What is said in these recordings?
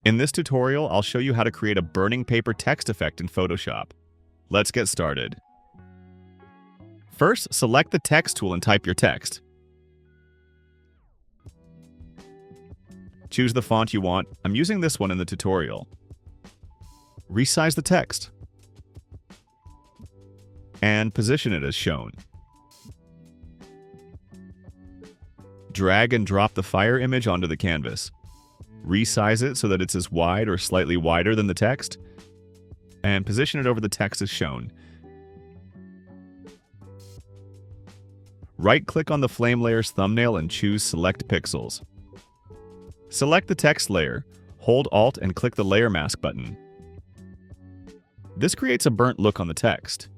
In this tutorial, I'll show you how to create a burning paper text effect in Photoshop. Let's get started. First, select the text tool and type your text. Choose the font you want. I'm using this one in the tutorial. Resize the text and position it as shown. Drag and drop the fire image onto the canvas. Resize it so that it's as wide or slightly wider than the text, and position it over the text as shown. Right-click on the flame layer's thumbnail and choose Select Pixels. Select the text layer, hold Alt and click the Layer Mask button. This creates a burnt look on the text.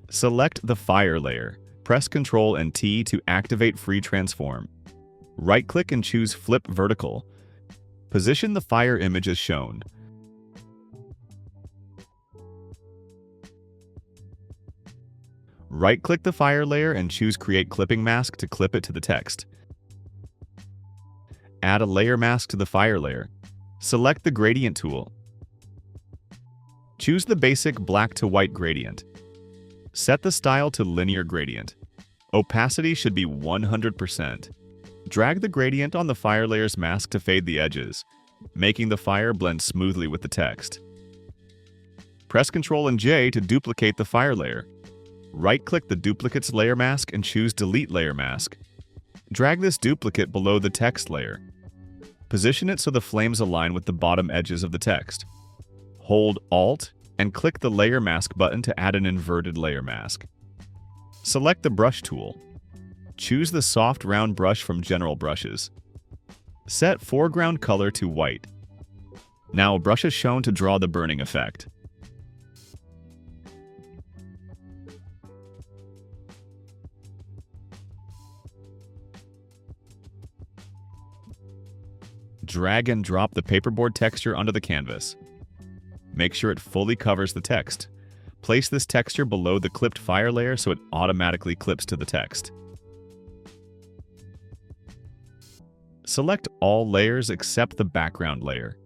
Select the fire layer. Press Ctrl and T to activate Free Transform. Right-click and choose Flip Vertical. Position the fire image as shown. Right-click the fire layer and choose Create Clipping Mask to clip it to the text. Add a layer mask to the fire layer. Select the Gradient tool. Choose the basic black to white gradient. Set the style to Linear Gradient. Opacity should be 100%. Drag the gradient on the fire layer's mask to fade the edges, making the fire blend smoothly with the text. Press Ctrl and J to duplicate the fire layer. Right-click the duplicate's layer mask and choose Delete Layer Mask. Drag this duplicate below the text layer. Position it so the flames align with the bottom edges of the text. Hold Alt and click the Layer Mask button to add an inverted layer mask. Select the Brush tool. Choose the soft round brush from General Brushes. Set foreground color to white. Now brush is shown to draw the burning effect. Drag and drop the paperboard texture onto the canvas. Make sure it fully covers the text. Place this texture below the clipped fire layer so it automatically clips to the text. Select all layers except the background layer.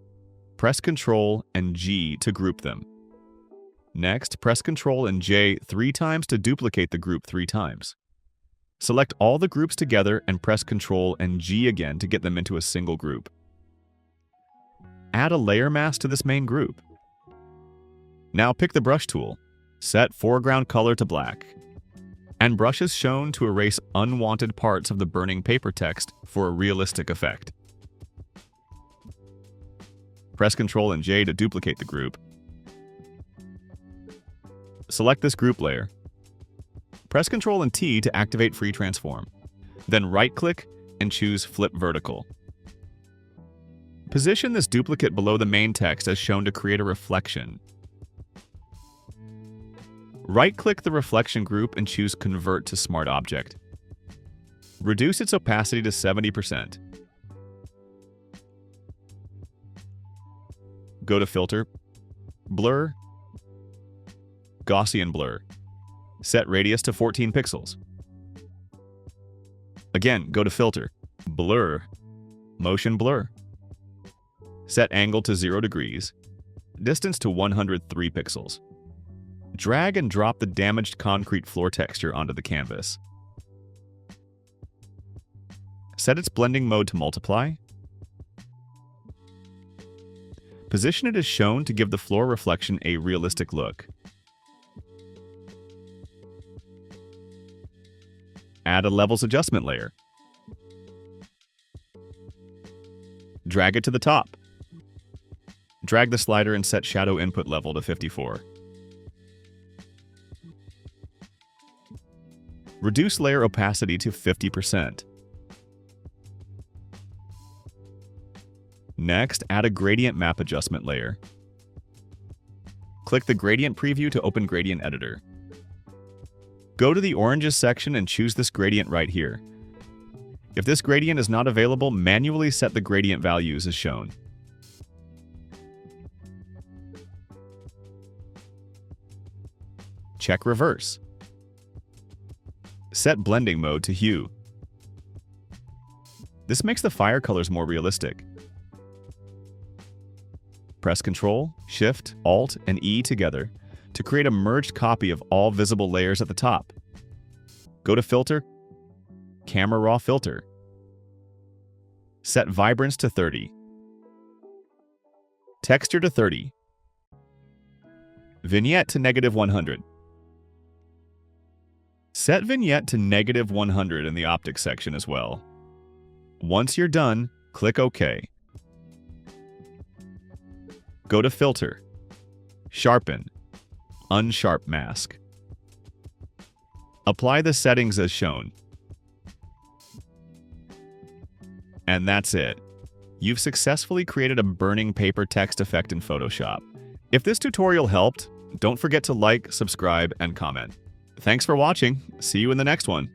Press Ctrl and G to group them. Next, press Ctrl and J 3 times to duplicate the group 3 times. Select all the groups together and press Ctrl and G again to get them into a single group. Add a layer mask to this main group. Now pick the brush tool. Set foreground color to black. And brush is shown to erase unwanted parts of the burning paper text for a realistic effect. Press Ctrl and J to duplicate the group. Select this group layer. Press Ctrl and T to activate Free Transform. Then right-click and choose Flip Vertical. Position this duplicate below the main text as shown to create a reflection. Right-click the reflection group and choose Convert to Smart Object. Reduce its opacity to 70%. Go to Filter, Blur, Gaussian Blur. Set radius to 14 pixels. Again, go to Filter, Blur, Motion Blur. Set angle to 0 degrees, distance to 103 pixels. Drag and drop the damaged concrete floor texture onto the canvas. Set its blending mode to multiply. Position it as shown to give the floor reflection a realistic look. Add a levels adjustment layer. Drag it to the top. Drag the slider and set shadow input level to 54. Reduce layer opacity to 50%. Next, add a gradient map adjustment layer. Click the Gradient Preview to open Gradient Editor. Go to the Oranges section and choose this gradient right here. If this gradient is not available, manually set the gradient values as shown. Check Reverse. Set blending mode to hue. This makes the fire colors more realistic. Press Ctrl, Shift, Alt, and E together to create a merged copy of all visible layers at the top. Go to Filter, Camera Raw Filter. Set Vibrance to 30. Texture to 30. Vignette to -100. Set Vignette to -100 in the Optics section as well. Once you're done, click OK. Go to Filter, Sharpen, Unsharp Mask. Apply the settings as shown. And that's it. You've successfully created a burning paper text effect in Photoshop. If this tutorial helped, don't forget to like, subscribe, and comment. Thanks for watching. See you in the next one.